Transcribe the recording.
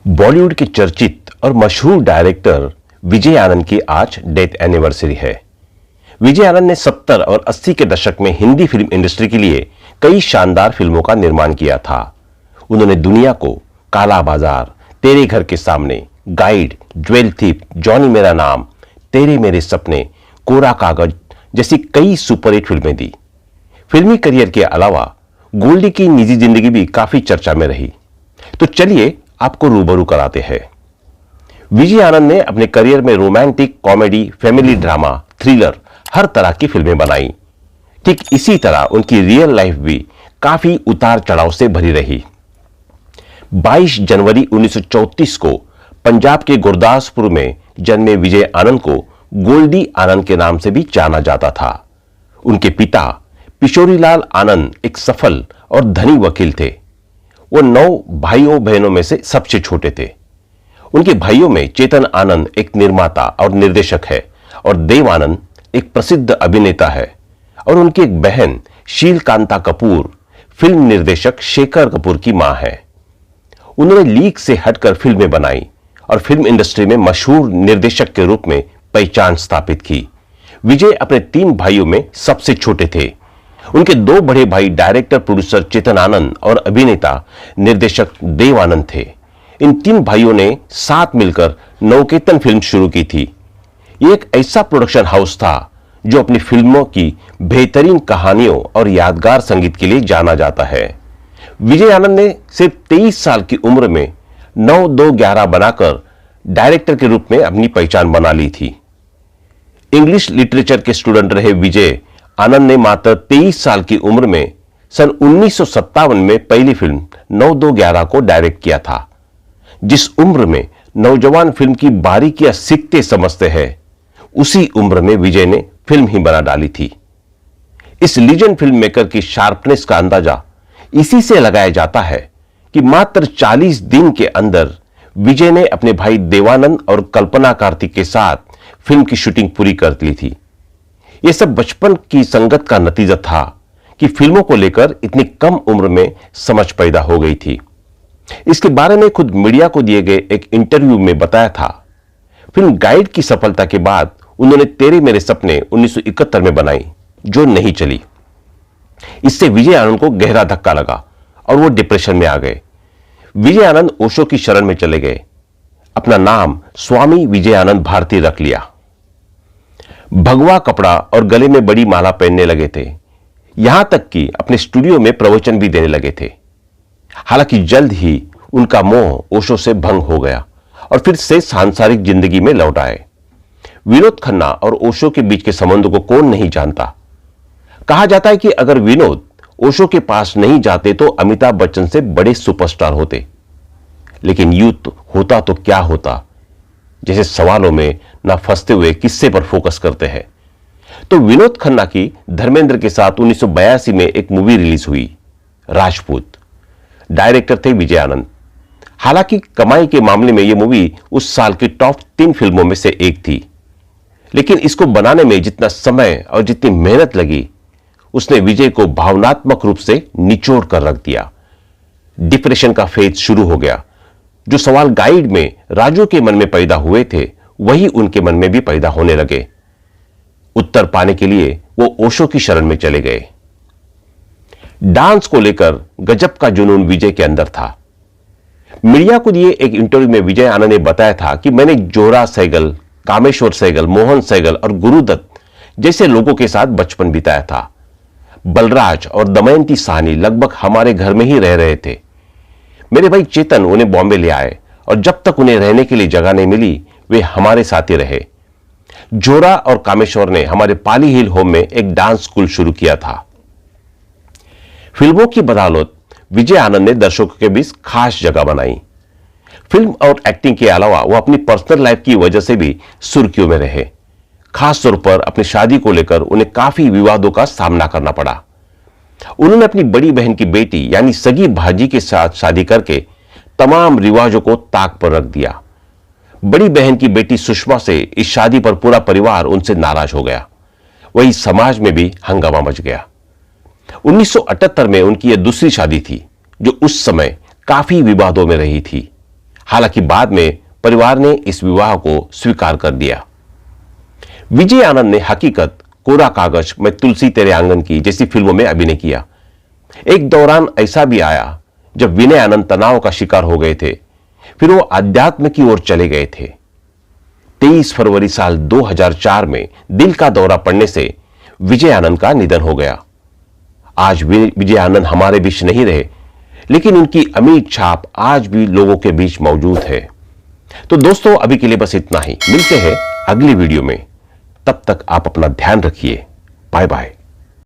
बॉलीवुड के चर्चित और मशहूर डायरेक्टर विजय आनंद की आज डेथ एनिवर्सरी है। विजय आनंद ने 70 और 80 के दशक में हिंदी फिल्म इंडस्ट्री के लिए कई शानदार फिल्मों का निर्माण किया था। उन्होंने दुनिया को काला बाजार, तेरे घर के सामने, गाइड, ज्वेल थीफ, जॉनी मेरा नाम, तेरे मेरे सपने, कोरा कागज जैसी कई सुपरहिट फिल्में दी। फिल्मी करियर के अलावा गोल्डी की निजी जिंदगी भी काफी चर्चा में रही। तो चलिए आपको रूबरू कराते हैं। विजय आनंद ने अपने करियर में romantic, comedy, family drama, thriller हर तरह की फिल्में बनाई। ठीक इसी तरह उनकी रियल लाइफ भी काफी उतार चढ़ाव से भरी रही। 22 जनवरी 1934 को पंजाब के गुरदासपुर में जन्मे विजय आनंद को गोल्डी आनंद के नाम से भी जाना जाता था। उनके पिता पिशोरीलाल आनंद एक सफल और धनी वकील थे। वो 9 भाइयों बहनों में से सबसे छोटे थे। उनके भाइयों में चेतन आनंद एक निर्माता और निर्देशक है और देव आनंद एक प्रसिद्ध अभिनेता है और उनकी एक बहन शील कांता कपूर फिल्म निर्देशक शेखर कपूर की मां है। उन्होंने लीग से हटकर फिल्में बनाई और फिल्म इंडस्ट्री में मशहूर निर्देशक के रूप में पहचान स्थापित की। विजय अपने 3 भाइयों में सबसे छोटे थे। उनके 2 बड़े भाई डायरेक्टर प्रोड्यूसर चेतन आनंद और अभिनेता निर्देशक देव आनंद थे। इन 3 भाइयों ने साथ मिलकर नवकेतन फिल्म शुरू की थी। ये एक ऐसा प्रोडक्शन हाउस था जो अपनी फिल्मों की बेहतरीन कहानियों और यादगार संगीत के लिए जाना जाता है। विजय आनंद ने सिर्फ 23 साल की उम्र में 9-2-11 बनाकर डायरेक्टर के रूप में अपनी पहचान बना ली थी। इंग्लिश लिटरेचर के स्टूडेंट रहे विजय आनंद ने मात्र 23 साल की उम्र में सन 1957 में पहली फिल्म 9-2-11 को डायरेक्ट किया था। जिस उम्र में नौजवान फिल्म की बारीकियां सीखते समझते हैं, उसी उम्र में विजय ने फिल्म ही बना डाली थी। इस लीजेंड फिल्म मेकर की शार्पनेस का अंदाजा इसी से लगाया जाता है कि मात्र 40 दिन के अंदर विजय ने अपने भाई देवानंद और कल्पना कार्तिक के साथ फिल्म की शूटिंग पूरी कर ली थी। यह सब बचपन की संगत का नतीजा था कि फिल्मों को लेकर इतनी कम उम्र में समझ पैदा हो गई थी। इसके बारे में खुद मीडिया को दिए गए एक इंटरव्यू में बताया था। फिल्म गाइड की सफलता के बाद उन्होंने तेरे मेरे सपने 1971 में बनाई, जो नहीं चली। इससे विजय आनंद को गहरा धक्का लगा और वो डिप्रेशन में आ गए। विजय आनंद ओशो की शरण में चले गए। अपना नाम स्वामी विजय आनंद भारती रख लिया। भगवा कपड़ा और गले में बड़ी माला पहनने लगे थे। यहां तक कि अपने स्टूडियो में प्रवचन भी देने लगे थे। हालांकि जल्द ही उनका मोह ओशो से भंग हो गया और फिर से सांसारिक जिंदगी में लौट आए। विनोद खन्ना और ओशो के बीच के संबंध को कौन नहीं जानता। कहा जाता है कि अगर विनोद ओशो के पास नहीं जाते तो अमिताभ बच्चन से बड़े सुपरस्टार होते। लेकिन यूं होता तो क्या होता, जैसे सवालों में ना फंसते हुए किस्से पर फोकस करते हैं। तो विनोद खन्ना की धर्मेंद्र के साथ 1982 में एक मूवी रिलीज हुई, राजपूत। डायरेक्टर थे विजय आनंद। हालांकि कमाई के मामले में यह मूवी उस साल की टॉप 3 फिल्मों में से एक थी, लेकिन इसको बनाने में जितना समय और जितनी मेहनत लगी, उसने विजय को भावनात्मक रूप से निचोड़ कर रख दिया। डिप्रेशन का फेज शुरू हो गया। जो सवाल गाइड में राजू के मन में पैदा हुए थे, वही उनके मन में भी पैदा होने लगे। उत्तर पाने के लिए वो ओशो की शरण में चले गए। डांस को लेकर गजब का जुनून विजय के अंदर था। मीडिया को दिए एक इंटरव्यू में विजय आनंद ने बताया था कि मैंने जोरा सहगल, कामेश्वर सहगल, मोहन सहगल और गुरुदत्त जैसे लोगों के साथ बचपन बिताया था। बलराज और दमयंती साहनी लगभग हमारे घर में ही रह रहे थे। मेरे भाई चेतन उन्हें बॉम्बे ले आए और जब तक उन्हें रहने के लिए जगह नहीं मिली, वे हमारे साथ ही रहे। जोरा और कामेश्वर ने हमारे पाली हिल होम में एक डांस स्कूल शुरू किया था। फिल्मों की बदौलत विजय आनंद ने दर्शकों के बीच खास जगह बनाई। फिल्म और एक्टिंग के अलावा वो अपनी पर्सनल लाइफ की वजह से भी सुर्खियों में रहे। खास तौर पर अपनी शादी को लेकर उन्हें काफी विवादों का सामना करना पड़ा। उन्होंने अपनी बड़ी बहन की बेटी यानी सगी भाजी के साथ शादी करके तमाम रिवाजों को ताक पर रख दिया। बड़ी बहन की बेटी सुषमा से इस शादी पर पूरा परिवार उनसे नाराज हो गया। वही समाज में भी हंगामा मच गया। 1978 में उनकी यह दूसरी शादी थी, जो उस समय काफी विवादों में रही थी। हालांकि बाद में परिवार ने इस विवाह को स्वीकार कर दिया। विजय आनंद ने हकीकत, कोरा कागज, मैं तुलसी तेरे आंगन की जैसी फिल्मों में अभिनय किया। एक दौरान ऐसा भी आया जब विजय आनंद तनाव का शिकार हो गए थे, फिर वो अध्यात्म की ओर चले गए थे। 23 फरवरी साल 2004 में दिल का दौरा पड़ने से विजय आनंद का निधन हो गया। आज विजय आनंद हमारे बीच नहीं रहे, लेकिन उनकी अमिट छाप आज भी लोगों के बीच मौजूद है। तो दोस्तों, अभी के लिए बस इतना ही। मिलते हैं अगली वीडियो में। तब तक आप अपना ध्यान रखिए। Bye bye.